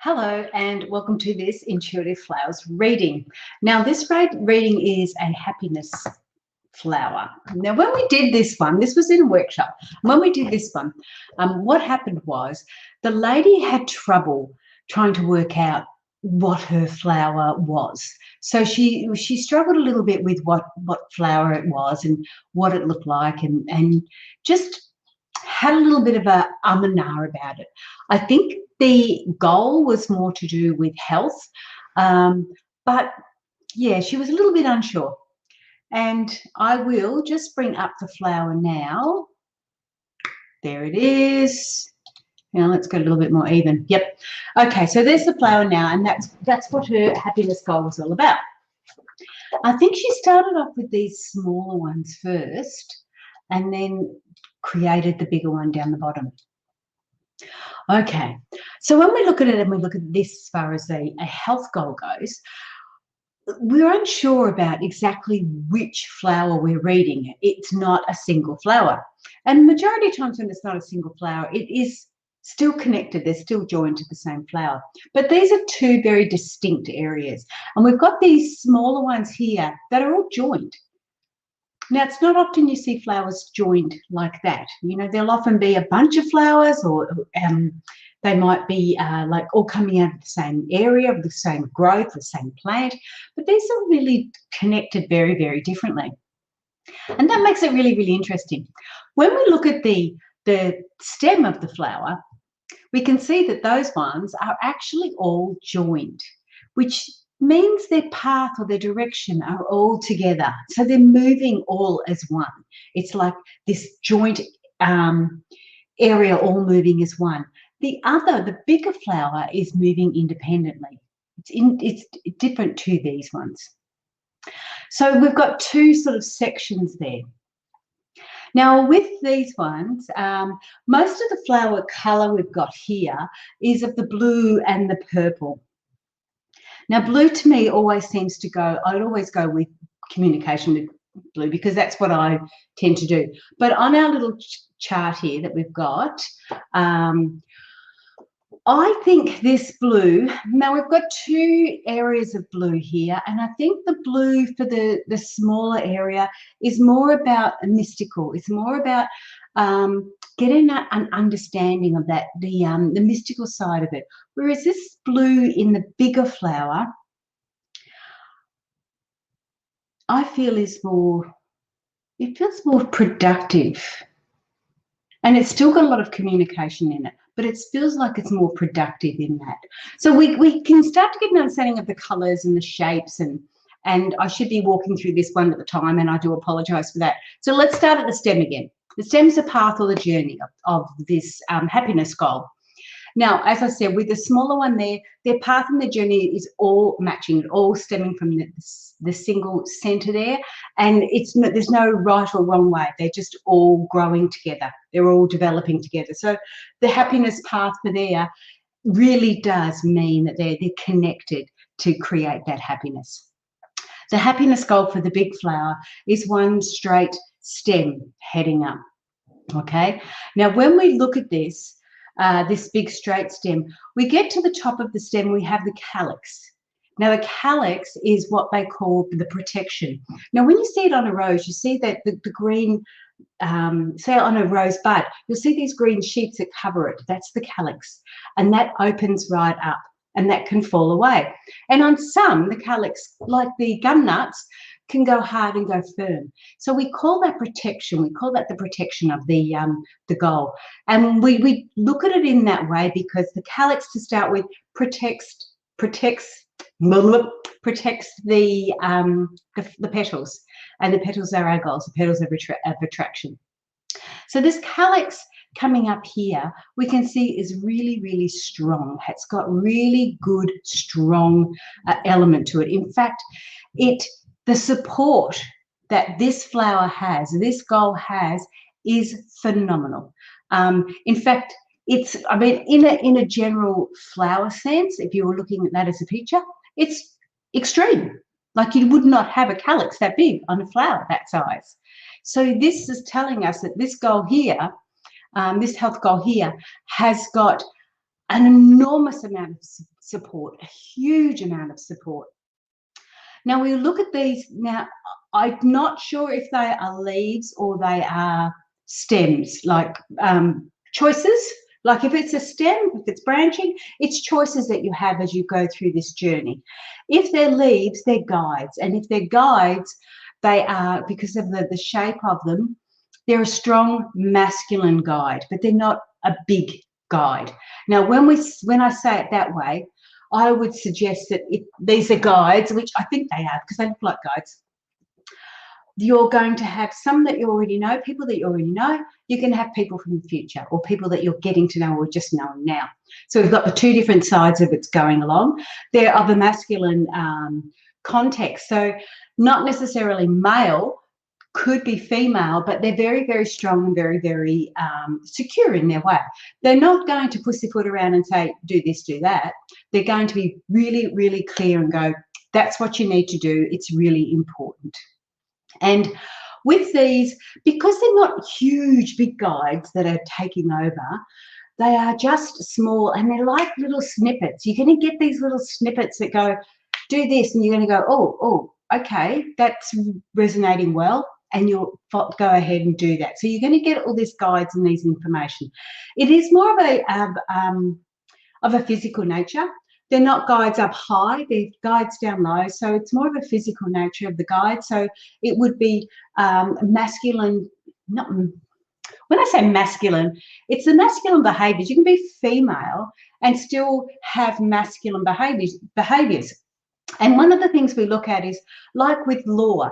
Hello and welcome to this Intuitive Flowers reading. Now this reading is a happiness flower. Now when we did this one, this was in a workshop. When we did this one, what happened was the lady had trouble trying to work out what her flower was. So she struggled a little bit with what flower it was and what it looked like and just had a little bit of a and ah about it. I think the goal was more to do with health, but yeah, she was a little bit unsure. And I will just bring up the flower now. There it is. Now let's go a little bit more even. Yep. Okay, so there's the flower now, and that's what her happiness goal was all about. I think she started off with these smaller ones first, and then created the bigger one down the bottom. Okay, so when we look at it and we look at this as far as a health goal goes, we're unsure about exactly which flower we're reading. It's not a single flower. And majority of times when it's not a single flower, it is still connected. They're still joined to the same flower. But these are two very distinct areas. And we've got these smaller ones here that are all joined. Now, it's not often you see flowers joined like that. You know, there'll often be a bunch of flowers, or they might be like all coming out of the same area, of the same growth, the same plant. But these are really connected very, very differently. And that makes it really, really interesting. When we look at the stem of the flower, we can see that those ones are actually all joined, which means their path or their direction are all together. So they're moving all as one. It's like this joint area all moving as one. The bigger flower is moving independently. It's different to these ones. So we've got two sort of sections there. Now with these ones, most of the flower colour we've got here is of the blue and the purple. Now blue to me always seems to go, I'd always go with communication with blue because that's what I tend to do. But on our little chart here that we've got, I think this blue, now we've got two areas of blue here, and I think the blue for the smaller area is more about mystical. It's more about getting an understanding of that, the mystical side of it. Whereas this blue in the bigger flower, I feel is more, it feels more productive. And it's still got a lot of communication in it, but it feels like it's more productive in that. So we can start to get an understanding of the colours and the shapes, and I should be walking through this one at the time, and I do apologise for that. So let's start at the stem again. The stem's the path or the journey of this happiness goal. Now, as I said, with the smaller one there, their path and their journey is all matching, all stemming from the single centre there, and there's no right or wrong way. They're just all growing together. They're all developing together. So the happiness path for there really does mean that they're connected to create that happiness. The happiness goal for the big flower is one straight stem heading up. Okay. Now, when we look at this big straight stem, we get to the top of the stem, we have the calyx. Now the calyx is what they call the protection. Now when you see it on a rose, you see that the green, say on a rose bud, you'll see these green sheets that cover it. That's the calyx, and that opens right up, and that can fall away. And on some, the calyx, like the gum nuts, can go hard and go firm. So we call that protection. We call that the protection of the goal. And we look at it in that way because the calyx, to start with, protects the petals, and the petals are our goals, the petals of attraction. So this calyx coming up here, we can see is really, really strong. It's got really good, strong element to it. In fact, the support that this flower has, this goal has, is phenomenal. In fact, I mean, in a general flower sense, if you were looking at that as a picture, it's extreme. Like you would not have a calyx that big on a flower that size. So this is telling us that this goal here, this health goal here, has got an enormous amount of support, a huge amount of support. Now we look at these. Now I'm not sure if they are leaves or they are stems, like choices. Like if it's a stem, if it's branching, it's choices that you have as you go through this journey. If they're leaves, they're guides. And if they're guides, they are, because of the shape of them, they're a strong masculine guide, but they're not a big guide. Now, when I say it that way, I would suggest that if these are guides, which I think they are because they look like guides, you're going to have some that you already know, people that you already know. You can have people from the future or people that you're getting to know or just knowing now. So we've got the two different sides of it's going along. They're of a masculine context. So not necessarily male, could be female, but they're very, very strong and very, very secure in their way. They're not going to pussyfoot around and say, do this, do that. They're going to be really, really clear and go, that's what you need to do. It's really important. And with these, because they're not huge, big guides that are taking over, they are just small and they're like little snippets. You're going to get these little snippets that go, do this, and you're going to go, oh, okay, that's resonating well, and you'll go ahead and do that. So you're going to get all these guides and these information. It is more of a physical nature. They're not guides up high, they're guides down low. So it's more of a physical nature of the guide. So it would be masculine, not, when I say masculine, it's the masculine behaviors. You can be female and still have masculine behaviors. And one of the things we look at is, like with law,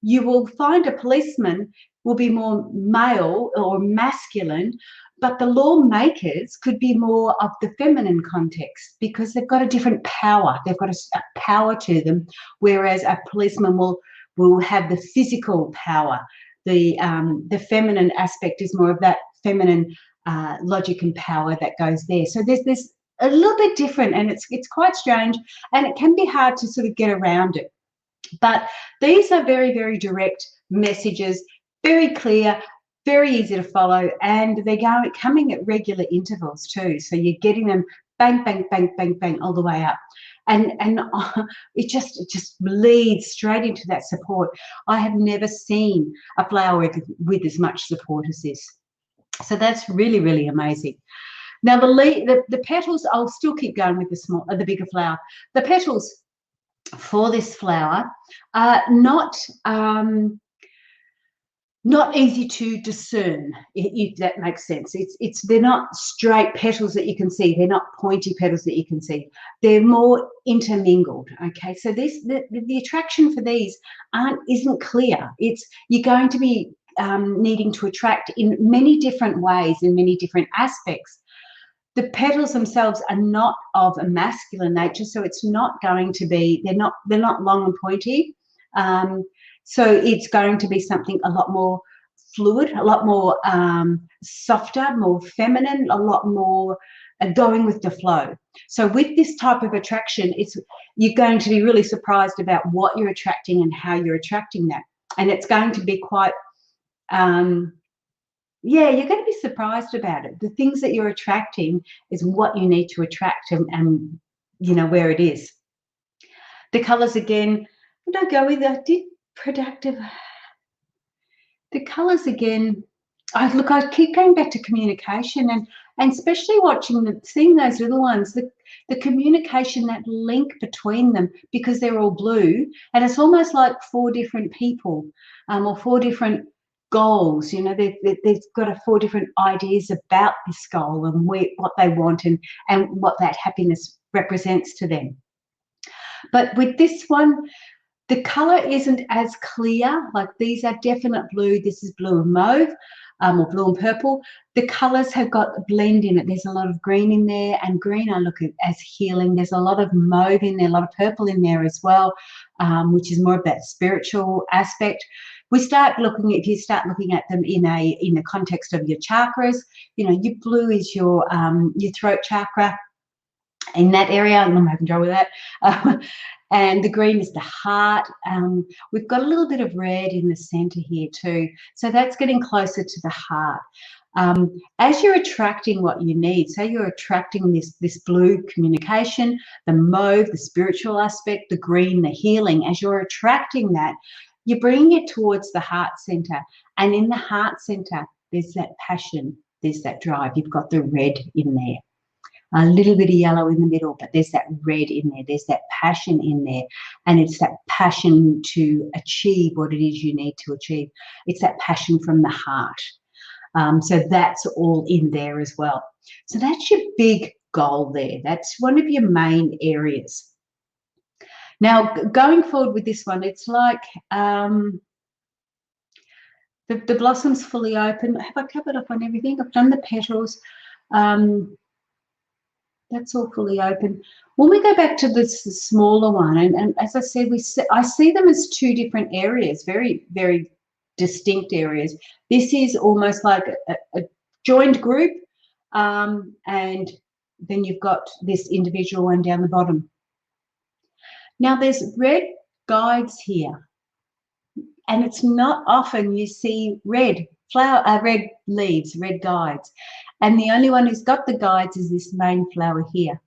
you will find a policeman will be more male or masculine, but the lawmakers could be more of the feminine context because they've got a different power. They've got a power to them, whereas a policeman will have the physical power. The feminine aspect is more of that feminine logic and power that goes there. So there's a little bit different, and it's quite strange, and it can be hard to sort of get around it. But these are very, very direct messages, very clear, very easy to follow, and they're coming at regular intervals too. So you're getting them bang, bang, bang, bang, bang all the way up. And it just leads straight into that support. I have never seen a flower with as much support as this. So that's really, really amazing. Now the petals, I'll still keep going with the bigger flower. The petals for this flower are not easy to discern, if that makes sense. They're not straight petals that you can see. They're not pointy petals that you can see. They're more intermingled. Okay, so the attraction for these isn't clear. You're going to be needing to attract in many different ways, in many different aspects. The petals themselves are not of a masculine nature, so it's not going to be. They're not long and pointy. So it's going to be something a lot more fluid, a lot more softer, more feminine, a lot more going with the flow. So with this type of attraction, you're going to be really surprised about what you're attracting and how you're attracting that. And it's going to be quite, you're going to be surprised about it. The things that you're attracting is what you need to attract and where it is. The colours again, would I go with that? Productive. The colours again, I keep going back to communication and especially seeing those little ones, the communication, that link between them, because they're all blue, and it's almost like 4 different people or 4 different goals. They've got 4 different ideas about this goal and what they want and what that happiness represents to them. But with this one, the colour isn't as clear. Like these are definite blue. This is blue and mauve, or blue and purple. The colours have got a blend in it. There's a lot of green in there, and green I look at as healing. There's a lot of mauve in there, a lot of purple in there as well, which is more of that spiritual aspect. If you start looking at them in the context of your chakras, your blue is your throat chakra. In that area, I'm having trouble with that. And the green is the heart. We've got a little bit of red in the center here too. So that's getting closer to the heart. As you're attracting what you need, say you're attracting this blue communication, the mauve, the spiritual aspect, the green, the healing, as you're attracting that, you're bringing it towards the heart center. And in the heart center, there's that passion, there's that drive. You've got the red in there. A little bit of yellow in the middle, but there's that red in there. There's that passion in there. And it's that passion to achieve what it is you need to achieve. It's that passion from the heart. So that's all in there as well. So that's your big goal there. That's one of your main areas. Now, going forward with this one, it's like the blossom's fully open. Have I covered up on everything? I've done the petals. That's all fully open. When we go back to this smaller one, and as I said, I see them as two different areas, very, very distinct areas. This is almost like a joined group, and then you've got this individual one down the bottom. Now there's red guides here, and it's not often you see red leaves, red guides, and the only one who's got the guides is this main flower here.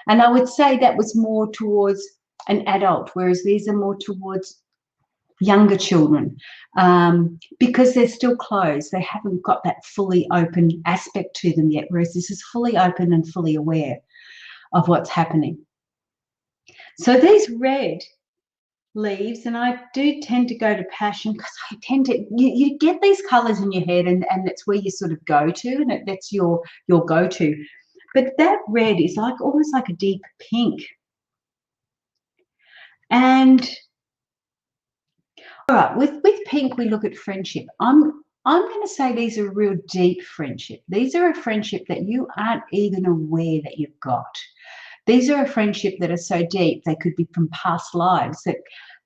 And I would say that was more towards an adult, whereas these are more towards younger children, because they're still closed. They haven't got that fully open aspect to them yet, whereas this is fully open and fully aware of what's happening. So these red leaves, and I do tend to go to passion because I tend to, you get these colors in your head, and that's where you sort of go to, and that's your go-to. But that red is like almost like a deep pink. And all right, with pink, we look at friendship. I'm going to say these are a real deep friendship. These are a friendship that you aren't even aware that you've got. These are a friendship that are so deep, they could be from past lives,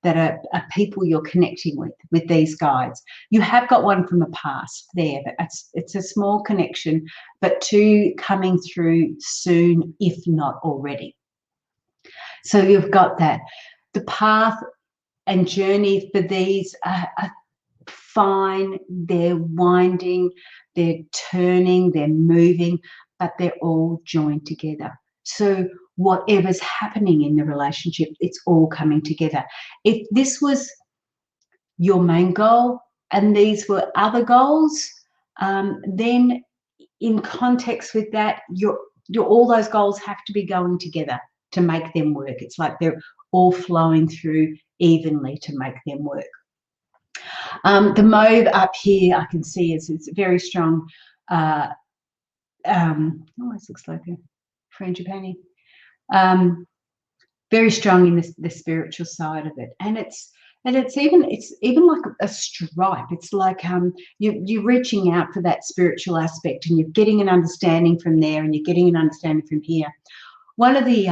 that are people you're connecting with these guides. You have got one from a past there, but it's a small connection, but two coming through soon, if not already. So you've got that. The path and journey for these are fine. They're winding, they're turning, they're moving, but they're all joined together. So whatever's happening in the relationship, it's all coming together. If this was your main goal and these were other goals, then in context with that, all those goals have to be going together to make them work. It's like they're all flowing through evenly to make them work. The mauve up here, I can see it's very strong. Almost looks like a frangipani. Very strong in the spiritual side of it, and it's even like a stripe. It's like you're reaching out for that spiritual aspect, and you're getting an understanding from there, and you're getting an understanding from here. One of the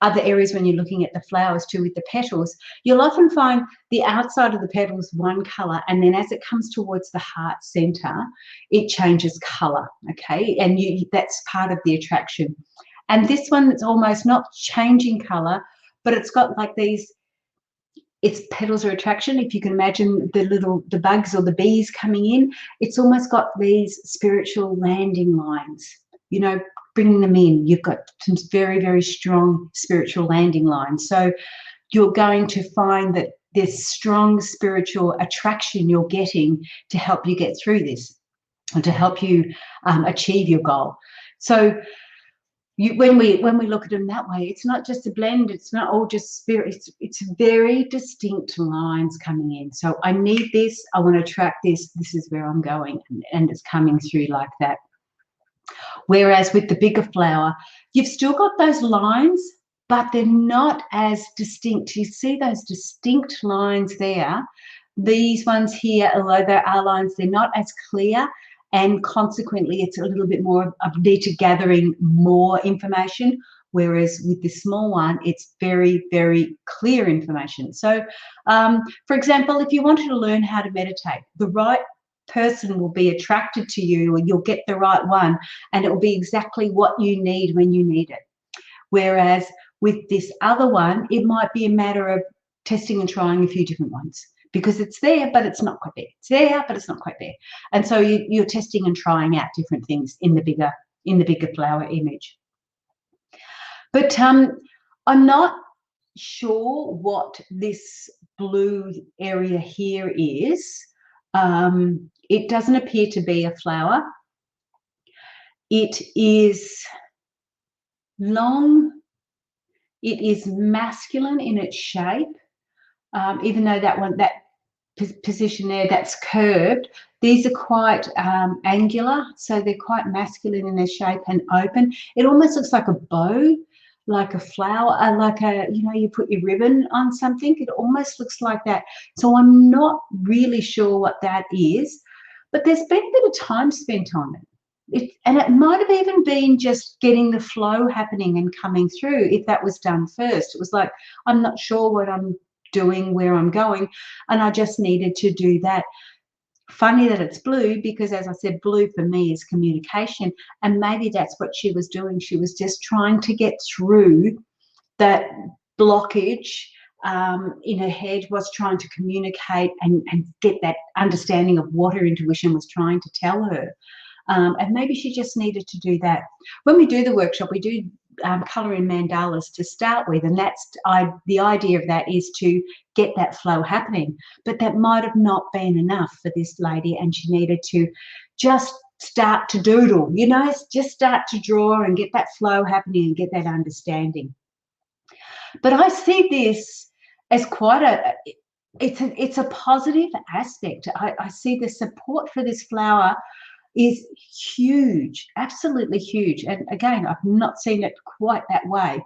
other areas when you're looking at the flowers too, with the petals, you'll often find the outside of the petals one color, and then as it comes towards the heart center, it changes color. Okay, and that's part of the attraction. And this one, it's almost not changing color, but it's got like these, its petals are attraction. If you can imagine the bugs or the bees coming in, it's almost got these spiritual landing lines, you know, bringing them in. You've got some very, very strong spiritual landing lines. So you're going to find that there's strong spiritual attraction you're getting to help you get through this and to help you achieve your goal. So when we look at them that way, it's not just a blend, it's not all just spirit, it's very distinct lines coming in. So I need this, I want to attract this, this is where I'm going, and it's coming through like that. Whereas with the bigger flower, you've still got those lines, but they're not as distinct. You see those distinct lines there. These ones here, although there are lines, they're not as clear, and consequently it's a little bit more of need to gathering more information, whereas with the small one it's very, very clear information. So for example, if you wanted to learn how to meditate, the right person will be attracted to you, and you'll get the right one, and it will be exactly what you need when you need it. Whereas with this other one, it might be a matter of testing and trying a few different ones, because it's there, but it's not quite there. It's there, but it's not quite there. And so you're testing and trying out different things in the bigger flower image. But I'm not sure what this blue area here is. It doesn't appear to be a flower. It is long. It is masculine in its shape, even though that position there, that's curved. These are quite angular, so they're quite masculine in their shape and open. It almost looks like a bow, like a flower, like a, you know, you put your ribbon on something. It almost looks like that. So I'm not really sure what that is, but there's been a bit of time spent on it. And it might have even been just getting the flow happening and coming through if that was done first. It was like, I'm not sure what I'm doing, where I'm going, and I just needed to do that. Funny that it's blue, because as I said, blue for me is communication, and maybe that's what she was doing. She was just trying to get through that blockage in her head, was trying to communicate and get that understanding of what her intuition was trying to tell her. And maybe she just needed to do that. When we do the workshop, we do colour in mandalas to start with, and that's the idea of that is to get that flow happening. But that might have not been enough for this lady, and she needed to just start to doodle, you know, just start to draw and get that flow happening and get that understanding. But I see this as quite it's a positive aspect. I see the support for this flower is huge, absolutely huge. And again, I've not seen it quite that way.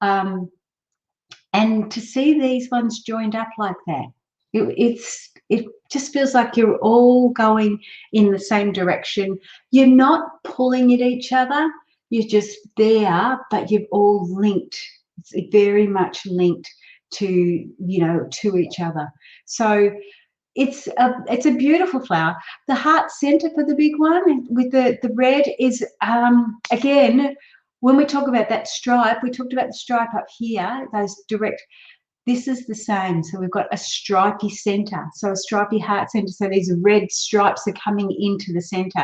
And to see these ones joined up like that, it just feels like you're all going in the same direction. You're not pulling at each other. You're just there, but you've all linked. It's very much linked to, you know, to each other. So it's a beautiful flower. The heart center for the big one with the red is, again, when we talk about that stripe, we talked about the stripe up here, those direct, this is the same. So we've got a stripy center, so a stripy heart center. So these red stripes are coming into the center.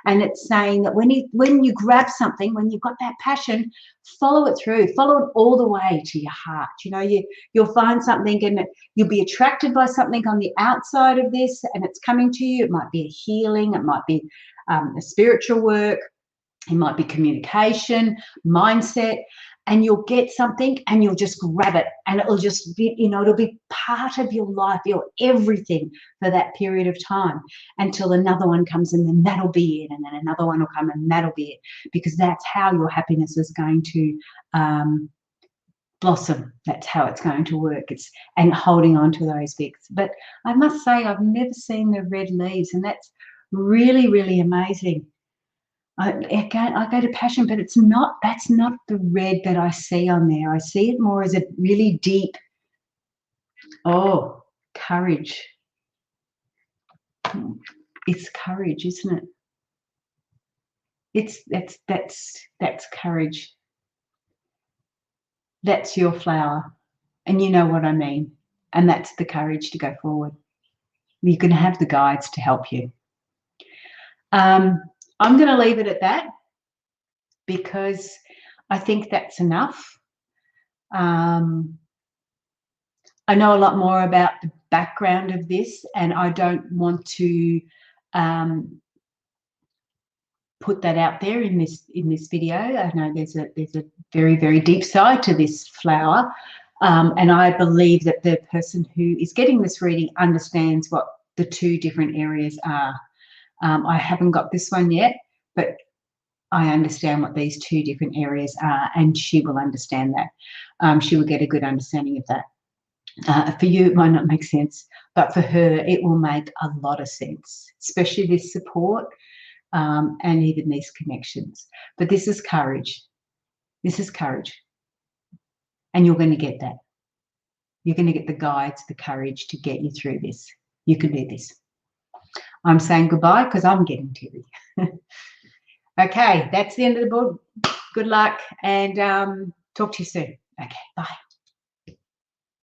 And it's saying that when you grab something, when you've got that passion, follow it through, follow it all the way to your heart. You know, you'll find something and you'll be attracted by something on the outside of this, and it's coming to you. It might be a healing, it might be a spiritual work, it might be communication, mindset, and you'll get something and you'll just grab it, and it'll just be, you know, it'll be part of your life, your everything for that period of time until another one comes, and then that'll be it, and then another one will come and that'll be it, because that's how your happiness is going to blossom. That's how it's going to work. It's and holding on to those bits. But I must say, I've never seen the red leaves, and that's really, really amazing. I go to passion, but that's not the red that I see on there. I see it more as a really deep, courage. It's courage, isn't it? That's courage. That's your flower, and you know what I mean. And that's the courage to go forward. You can have the guides to help you. I'm going to leave it at that, because I think that's enough. I know a lot more about the background of this, and I don't want to put that out there in this video. I know there's a very, very deep side to this flower, and I believe that the person who is getting this reading understands what the two different areas are. I haven't got this one yet, but I understand what these two different areas are, and she will understand that. She will get a good understanding of that. For you, it might not make sense, but for her, it will make a lot of sense, especially this support and even these connections. But this is courage. This is courage. And you're going to get that. You're going to get the guides, the courage to get you through this. You can do this. I'm saying goodbye because I'm getting teary. Okay, that's the end of the book. Good luck, and talk to you soon. Okay, bye.